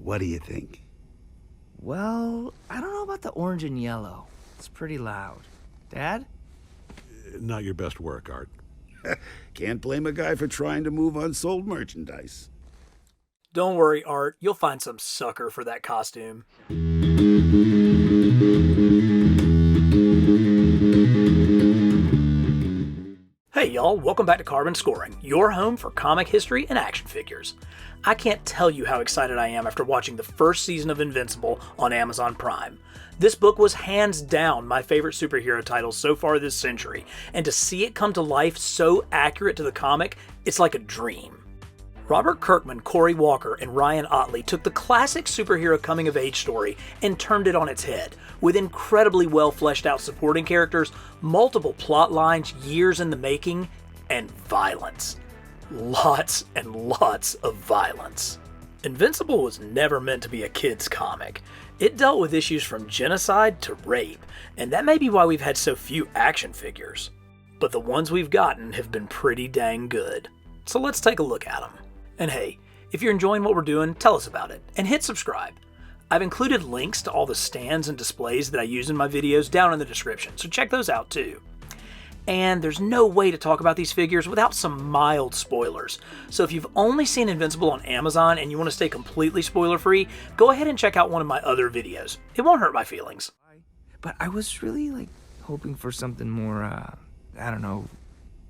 What do you think? Well, I don't know about the orange and yellow. It's pretty loud. Dad? Not your best work, Art. Can't blame a guy for trying to move unsold merchandise. Don't worry, Art. You'll find some sucker for that costume. Hey y'all, welcome back to Carbon Scoring, your home for comic history and action figures. I can't tell you how excited I am after watching the first season of Invincible on Amazon Prime. This book was hands down my favorite superhero title so far this century, and to see it come to life so accurate to the comic, it's like a dream. Robert Kirkman, Cory Walker, and Ryan Ottley took the classic superhero coming-of-age story and turned it on its head, with incredibly well fleshed out supporting characters, multiple plot lines years in the making, and violence. Lots and lots of violence. Invincible was never meant to be a kid's comic. It dealt with issues from genocide to rape, and that may be why we've had so few action figures. But the ones we've gotten have been pretty dang good. So let's take a look at them. And hey, if you're enjoying what we're doing, tell us about it, and hit subscribe. I've included links to all the stands and displays that I use in my videos down in the description, so check those out too. And there's no way to talk about these figures without some mild spoilers. So if you've only seen Invincible on Amazon and you want to stay completely spoiler-free, go ahead and check out one of my other videos. It won't hurt my feelings. But I was really, hoping for something more, I don't know,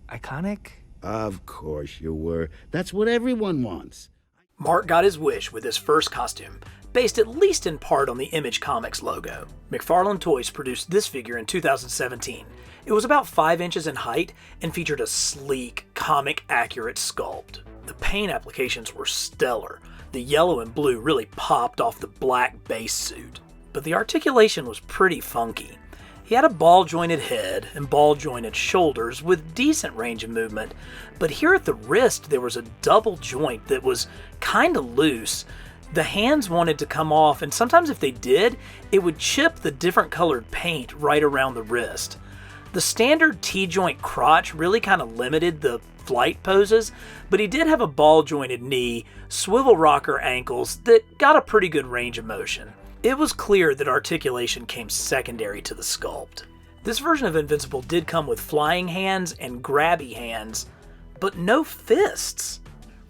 iconic? Of course you were. That's what everyone wants. Mark got his wish with his first costume, based at least in part on the Image Comics logo. McFarlane Toys produced this figure in 2017. It was about 5 inches in height and featured a sleek, comic-accurate sculpt. The paint applications were stellar. The yellow and blue really popped off the black base suit. But the articulation was pretty funky. He had a ball-jointed head and ball-jointed shoulders with decent range of movement, but here at the wrist there was a double joint that was kinda loose. The hands wanted to come off, and sometimes if they did, it would chip the different colored paint right around the wrist. The standard T-joint crotch really kinda limited the flight poses, but he did have a ball-jointed knee, swivel rocker ankles that got a pretty good range of motion. It was clear that articulation came secondary to the sculpt. This version of Invincible did come with flying hands and grabby hands, but no fists.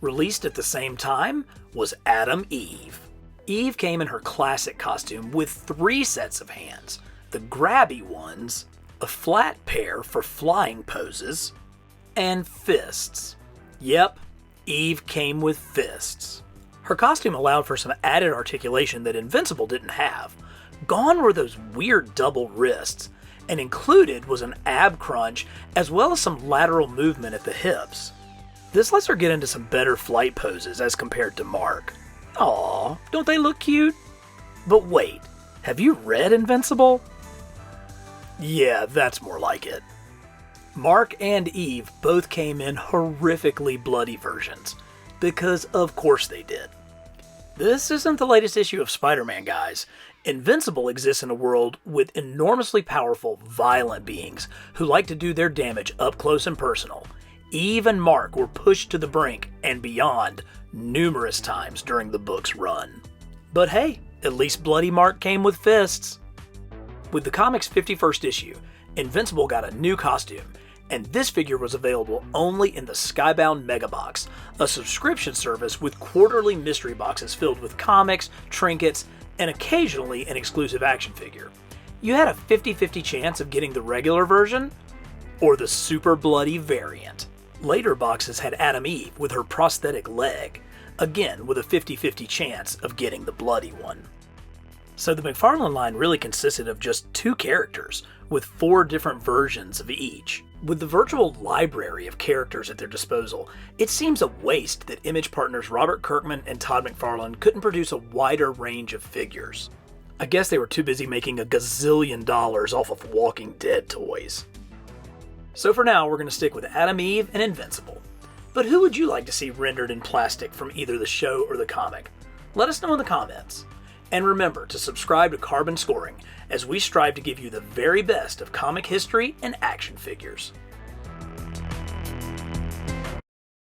Released at the same time was Adam Eve. Eve came in her classic costume with 3 sets of hands, the grabby ones, a flat pair for flying poses, and fists. Yep, Eve came with fists. Her costume allowed for some added articulation that Invincible didn't have. Gone were those weird double wrists, and included was an ab crunch as well as some lateral movement at the hips. This lets her get into some better flight poses as compared to Mark. Aw, don't they look cute? But wait, have you read Invincible? Yeah, that's more like it. Mark and Eve both came in horrifically bloody versions, because of course they did. This isn't the latest issue of Spider-Man, guys. Invincible exists in a world with enormously powerful, violent beings who like to do their damage up close and personal. Eve and Mark were pushed to the brink and beyond numerous times during the book's run. But hey, at least Bloody Mark came with fists. With the comic's 51st issue, Invincible got a new costume, and this figure was available only in the Skybound Mega Box, a subscription service with quarterly mystery boxes filled with comics, trinkets, and occasionally an exclusive action figure. You had a 50-50 chance of getting the regular version or the super bloody variant. Later boxes had Adam Eve with her prosthetic leg, again with a 50-50 chance of getting the bloody one. So the McFarlane line really consisted of just 2 characters, with 4 different versions of each. With the virtual library of characters at their disposal, it seems a waste that Image partners Robert Kirkman and Todd McFarlane couldn't produce a wider range of figures. I guess they were too busy making a gazillion dollars off of Walking Dead toys. So for now, we're going to stick with Adam Eve and Invincible. But who would you like to see rendered in plastic from either the show or the comic? Let us know in the comments. And remember to subscribe to Carbon Scoring as we strive to give you the very best of comic history and action figures.